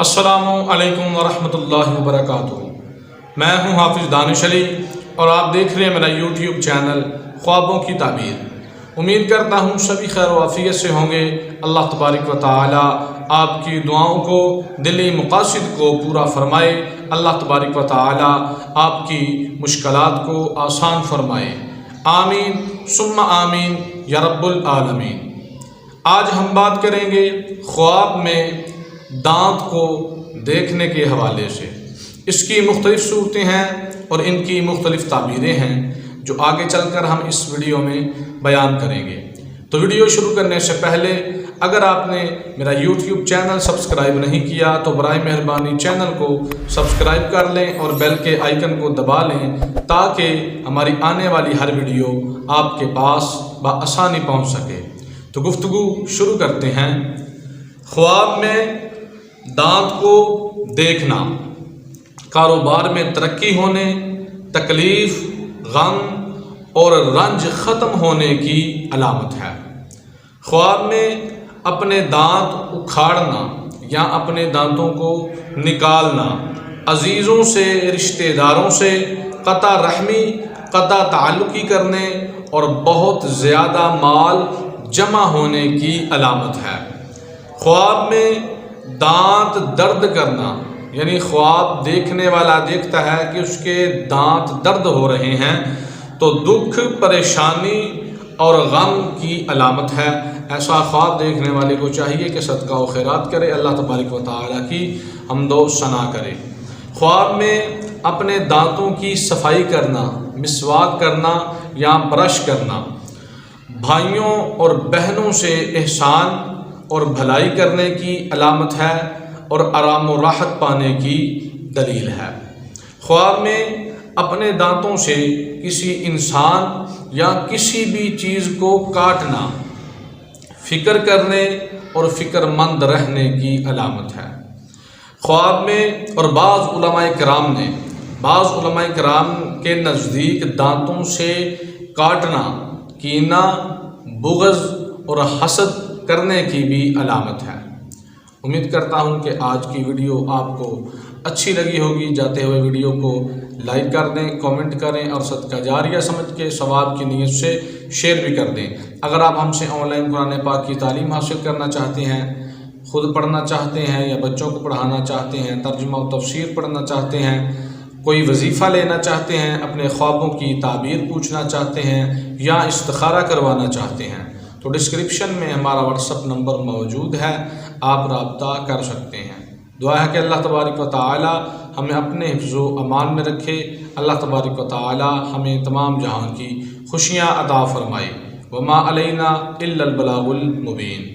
अस्सलामु अलैकुम वरहमतुल्लाहि वबरकातुहू। मैं हूं हाफिज़ दानिश अली और आप देख रहे हैं मेरा यूट्यूब चैनल ख्वाबों की ताबीर। उम्मीद करता हूं सभी खैर वाफियत से होंगे। अल्लाह तबारक व तआला आपकी दुआओं को, दिली मकासिद को पूरा फरमाए। अल्लाह तबारक व तआला आपकी मुश्किलात को आसान फरमाए। आमीन सुम्मा आमीन या रब्बुल आलमीन। आज हम बात करेंगे ख्वाब में दांत को देखने के हवाले से। इसकी मुख्तलिफ़ सूरतें हैं और इनकी मुख्तलिफ़ ताबीरें हैं जो आगे चलकर हम इस वीडियो में बयान करेंगे। तो वीडियो शुरू करने से पहले अगर आपने मेरा यूट्यूब चैनल सब्सक्राइब नहीं किया तो बराए मेहरबानी चैनल को सब्सक्राइब कर लें और बेल के आइकन को दबा लें ताकि हमारी आने वाली हर वीडियो आपके पास बआसानी पहुंच सके। तो गुफ्तगू शुरू करते हैं। ख्वाब में दांत को देखना कारोबार में तरक्की होने, तकलीफ़, गम और रंज ख़त्म होने की अलामत है। ख्वाब में अपने दांत उखाड़ना या अपने दांतों को निकालना, अजीज़ों से, रिश्तेदारों से क़ता रहमी, क़ता ताल्लुक़ी करने और बहुत ज़्यादा माल जमा होने की अलामत है। ख्वाब में दांत दर्द करना, यानी ख्वाब देखने वाला देखता है कि उसके दांत दर्द हो रहे हैं तो दुख, परेशानी और गम की अलामत है। ऐसा ख्वाब देखने वाले को चाहिए कि सदका व खैरात करे, अल्लाह तबारक व तआला की हम्दो सना करे। ख्वाब में अपने दांतों की सफाई करना, मिसवाक करना या ब्रश करना, भाइयों और बहनों से एहसान और भलाई करने की अलामत है और आराम व राहत पाने की दलील है। ख्वाब में अपने दांतों से किसी इंसान या किसी भी चीज़ को काटना फ़िक्र करने और फ़िक्रमंद रहने की अलामत है। ख्वाब में और बाज़ उलमाए किराम के नज़दीक दांतों से काटना कीना, बुग़्ज़ और हसद करने की भी अलामत है। उम्मीद करता हूं कि आज की वीडियो आपको अच्छी लगी होगी। जाते हुए वीडियो को लाइक कर दें, कमेंट करें और सदका जारिया समझ के सवाब की नीयत से शेयर भी कर दें। अगर आप हमसे ऑनलाइन कुरान पाक की तालीम हासिल करना चाहते हैं, ख़ुद पढ़ना चाहते हैं या बच्चों को पढ़ाना चाहते हैं, तर्जुमा और तफसीर पढ़ना चाहते हैं, कोई वजीफ़ा लेना चाहते हैं, अपने ख्वाबों की ताबीर पूछना चाहते हैं या इस्तिखारा करवाना चाहते हैं तो डिस्क्रिप्शन में हमारा व्हाट्सअप नंबर मौजूद है, आप रब्ता कर सकते हैं। दुआ है कि अल्लाह तबारक व तआला हमें अपने हिफ्ज़ो अमान में रखे। अल्लाह तबारक व तआला हमें तमाम जहां की खुशियाँ अता फ़रमाए। वमा अलैना इल्लल बलागुल मुबीन।